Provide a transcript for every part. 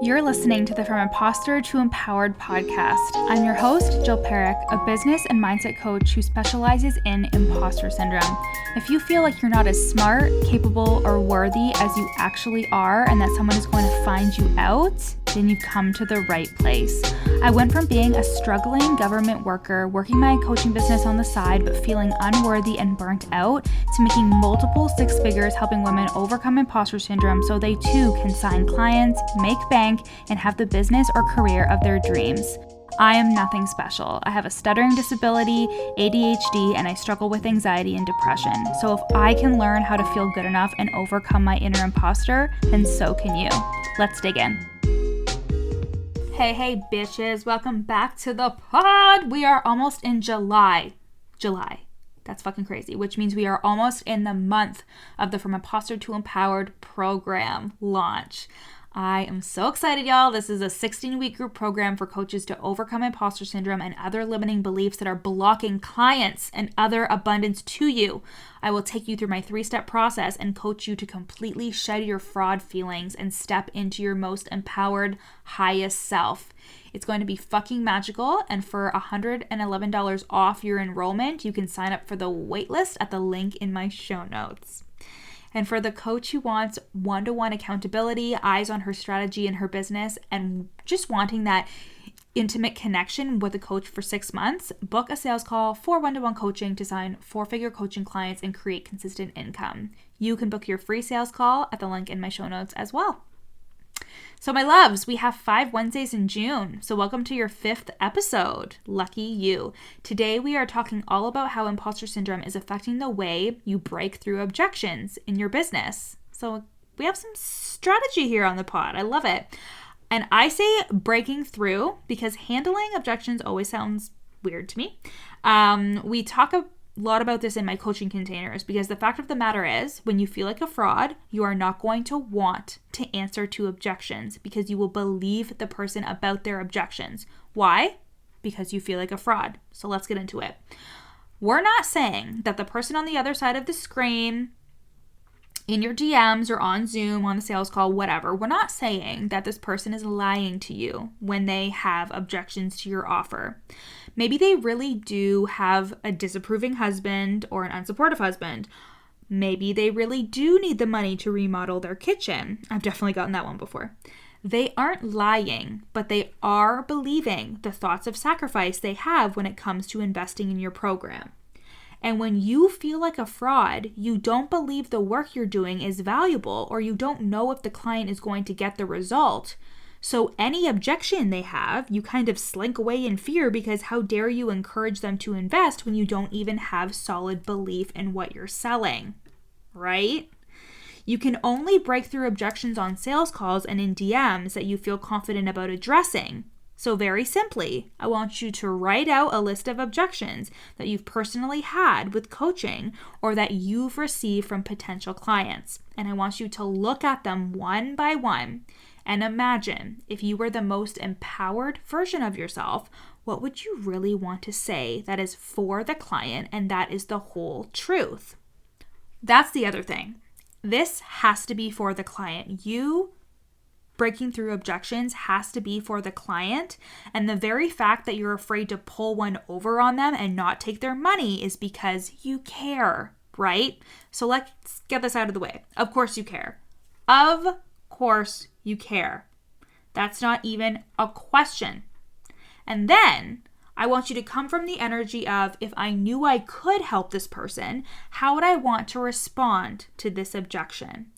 You're listening to the From Imposter to Empowered podcast. I'm your host, Jill Perrick, a business and mindset coach who specializes in imposter syndrome. If you feel like you're not as smart, capable, or worthy as you actually are, and that someone is going to find you out, then you've come to the right place. I went from being a struggling government worker, working my coaching business on the side, but feeling unworthy and burnt out, to making multiple six figures helping women overcome imposter syndrome so they too can sign clients, make bank, and have the business or career of their dreams. I am nothing special. I have a stuttering disability, ADHD, and I struggle with anxiety and depression. So if I can learn how to feel good enough and overcome my inner imposter, then so can you. Let's dig in. Hey bitches, welcome back to the pod. We are almost in July. That's fucking crazy, which means we are almost in the month of the From Imposter to Empowered program launch. I am so excited, y'all. This is a 16-week group program for coaches to overcome imposter syndrome and other limiting beliefs that are blocking clients and other abundance to you. I will take you through my 3-step process and coach you to completely shed your fraud feelings and step into your most empowered, highest self. It's going to be fucking magical, and for $111 off your enrollment, you can sign up for the waitlist at the link in my show notes. And for the coach who wants one-to-one accountability, eyes on her strategy and her business, and just wanting that intimate connection with a coach for 6 months, book a sales call for one-to-one coaching to sign 4-figure coaching clients and create consistent income. You can book your free sales call at the link in my show notes as well. So my loves, we have 5 Wednesdays in June, so welcome to your 5th episode. Lucky you. Today we are talking all about how imposter syndrome is affecting the way you break through objections in your business. So we have some strategy here on the pod. I love it. And I say breaking through because handling objections always sounds weird to me. We talk a lot about this in my coaching containers because the fact of the matter is, when you feel like a fraud, you are not going to want to answer to objections because you will believe the person about their objections. Why? Because you feel like a fraud. So let's get into it. We're not saying that the person on the other side of the screen, in your DMs or on Zoom, on the sales call, whatever, we're not saying that this person is lying to you when they have objections to your offer. Maybe they really do have a disapproving husband or an unsupportive husband. Maybe they really do need the money to remodel their kitchen. I've definitely gotten that one before. They aren't lying, but they are believing the thoughts of sacrifice they have when it comes to investing in your program. And when you feel like a fraud, you don't believe the work you're doing is valuable, or you don't know if the client is going to get the result. So any objection they have, you kind of slink away in fear because how dare you encourage them to invest when you don't even have solid belief in what you're selling, right? You can only break through objections on sales calls and in DMs that you feel confident about addressing. So very simply, I want you to write out a list of objections that you've personally had with coaching or that you've received from potential clients. And I want you to look at them one by one and imagine if you were the most empowered version of yourself, what would you really want to say that is for the client and that is the whole truth? That's the other thing. This has to be for the client. You breaking through objections has to be for the client, and the very fact that you're afraid to pull one over on them and not take their money is because you care, right? So let's get this out of the way. Of course you care. Of course you care. That's not even a question. And then I want you to come from the energy of, if I knew I could help this person, how would I want to respond to this objection?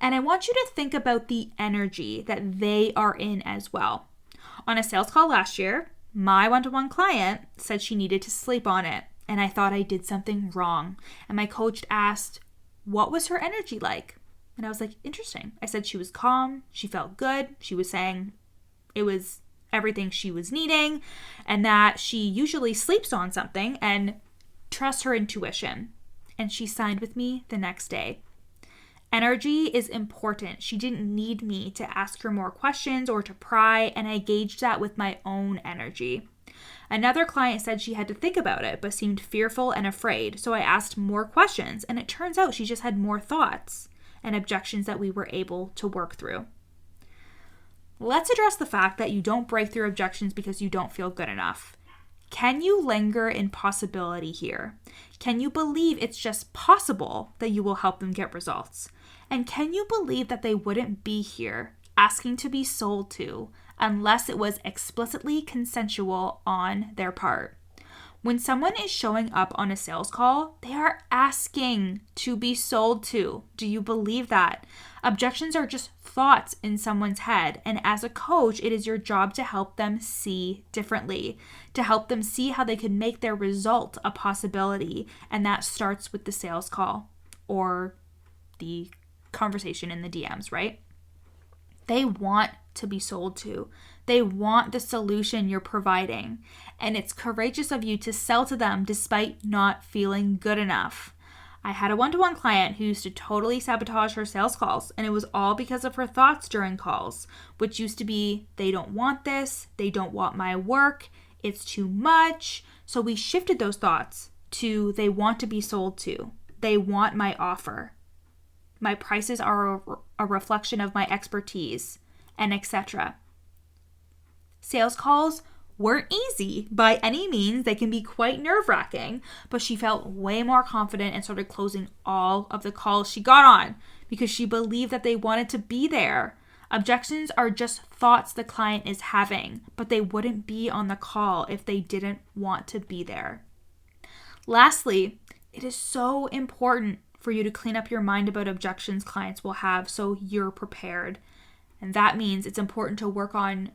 And I want you to think about the energy that they are in as well. On a sales call last year, my one-to-one client said she needed to sleep on it, and I thought I did something wrong. And my coach asked, what was her energy like? And I was like, interesting. I said she was calm, she felt good, she was saying it was everything she was needing, and that she usually sleeps on something and trusts her intuition. And she signed with me the next day. Energy is important. She didn't need me to ask her more questions or to pry, and I gauged that with my own energy. Another client said she had to think about it, but seemed fearful and afraid, so I asked more questions, and it turns out she just had more thoughts and objections that we were able to work through. Let's address the fact that you don't break through objections because you don't feel good enough. Can you linger in possibility here? Can you believe it's just possible that you will help them get results? And can you believe that they wouldn't be here asking to be sold to unless it was explicitly consensual on their part? When someone is showing up on a sales call, they are asking to be sold to. Do you believe that? Objections are just thoughts in someone's head. And as a coach, it is your job to help them see differently, to help them see how they can make their result a possibility. And that starts with the sales call or the conversation in the DMs, right? They want to be sold to. They want the solution you're providing. And it's courageous of you to sell to them despite not feeling good enough. I had a one-to-one client who used to totally sabotage her sales calls, and it was all because of her thoughts during calls, which used to be, they don't want this, they don't want my work, it's too much. So we shifted those thoughts to, they want to be sold to, they want my offer. My prices are a reflection of my expertise, and etc. Sales calls weren't easy by any means. They can be quite nerve-wracking, but she felt way more confident and started closing all of the calls she got on because she believed that they wanted to be there. Objections are just thoughts the client is having, but they wouldn't be on the call if they didn't want to be there. Lastly, it is so important for you to clean up your mind about objections clients will have so you're prepared. And that means it's important to work on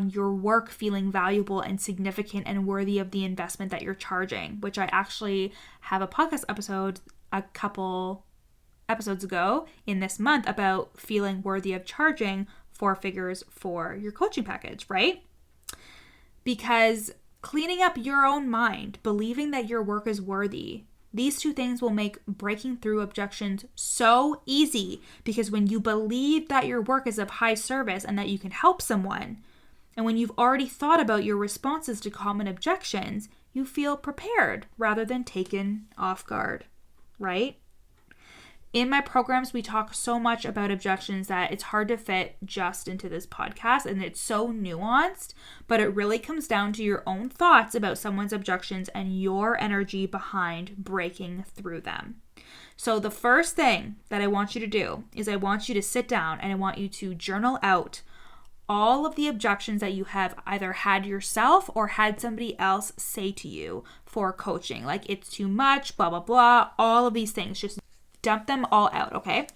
your work feeling valuable and significant and worthy of the investment that you're charging, which I actually have a podcast episode a couple episodes ago in this month about feeling worthy of charging 4 figures for your coaching package, right? Because cleaning up your own mind, believing that your work is worthy, these 2 things will make breaking through objections so easy, because when you believe that your work is of high service and that you can help someone, and when you've already thought about your responses to common objections, you feel prepared rather than taken off guard, right? In my programs, we talk so much about objections that it's hard to fit just into this podcast, and it's so nuanced, but it really comes down to your own thoughts about someone's objections and your energy behind breaking through them. So the first thing that I want you to do is I want you to sit down and I want you to journal out all of the objections that you have either had yourself or had somebody else say to you for coaching. Like, it's too much, blah, blah, blah, all of these things. Just dump them all out, okay?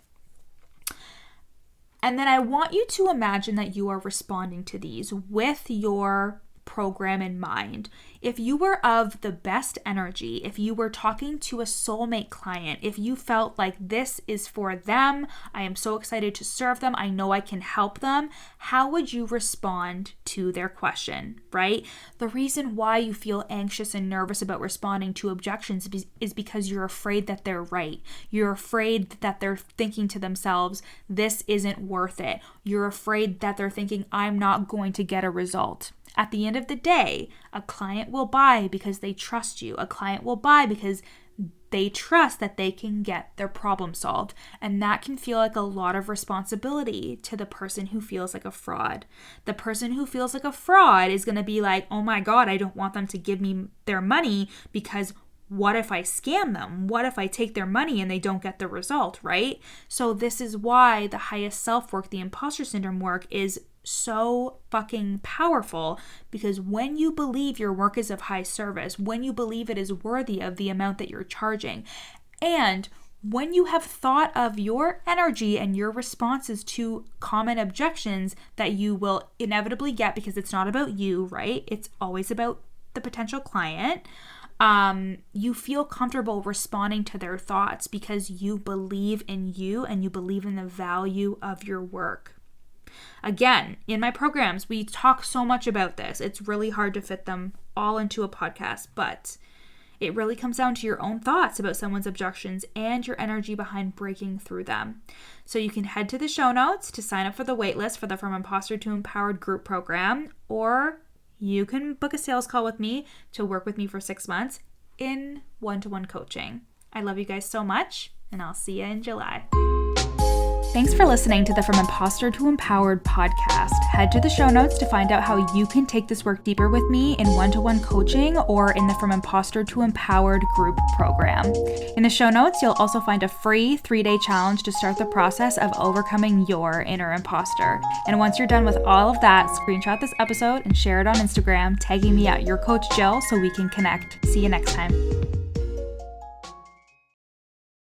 And then I want you to imagine that you are responding to these with your program in mind. If you were of the best energy, if you were talking to a soulmate client, if you felt like this is for them, I am so excited to serve them, I know I can help them, how would you respond to their question, right? The reason why you feel anxious and nervous about responding to objections is because you're afraid that they're right. You're afraid that they're thinking to themselves, this isn't worth it. You're afraid that they're thinking, I'm not going to get a result. At the end of the day, a client will buy because they trust you. A client will buy because they trust that they can get their problem solved. And that can feel like a lot of responsibility to the person who feels like a fraud. The person who feels like a fraud is going to be like, oh my God, I don't want them to give me their money because what if I scam them? What if I take their money and they don't get the result, right? So this is why the highest self work, the imposter syndrome work, is so fucking powerful, because when you believe your work is of high service, when you believe it is worthy of the amount that you're charging, and when you have thought of your energy and your responses to common objections that you will inevitably get, because it's not about you, right? It's always about the potential client. You feel comfortable responding to their thoughts because you believe in you and you believe in the value of your work. Again, in my programs, we talk so much about this. It's really hard to fit them all into a podcast, but it really comes down to your own thoughts about someone's objections and your energy behind breaking through them. So you can head to the show notes to sign up for the waitlist for the From Imposter to Empowered group program, or you can book a sales call with me to work with me for 6 months in one-to-one coaching. I love you guys so much, and I'll see you in July. Thanks for listening to the From Imposter to Empowered podcast. Head to the show notes to find out how you can take this work deeper with me in one-to-one coaching or in the From Imposter to Empowered group program. In the show notes, you'll also find a free 3-day challenge to start the process of overcoming your inner imposter. And once you're done with all of that, screenshot this episode and share it on Instagram, tagging me at your coach Jill so we can connect. See you next time.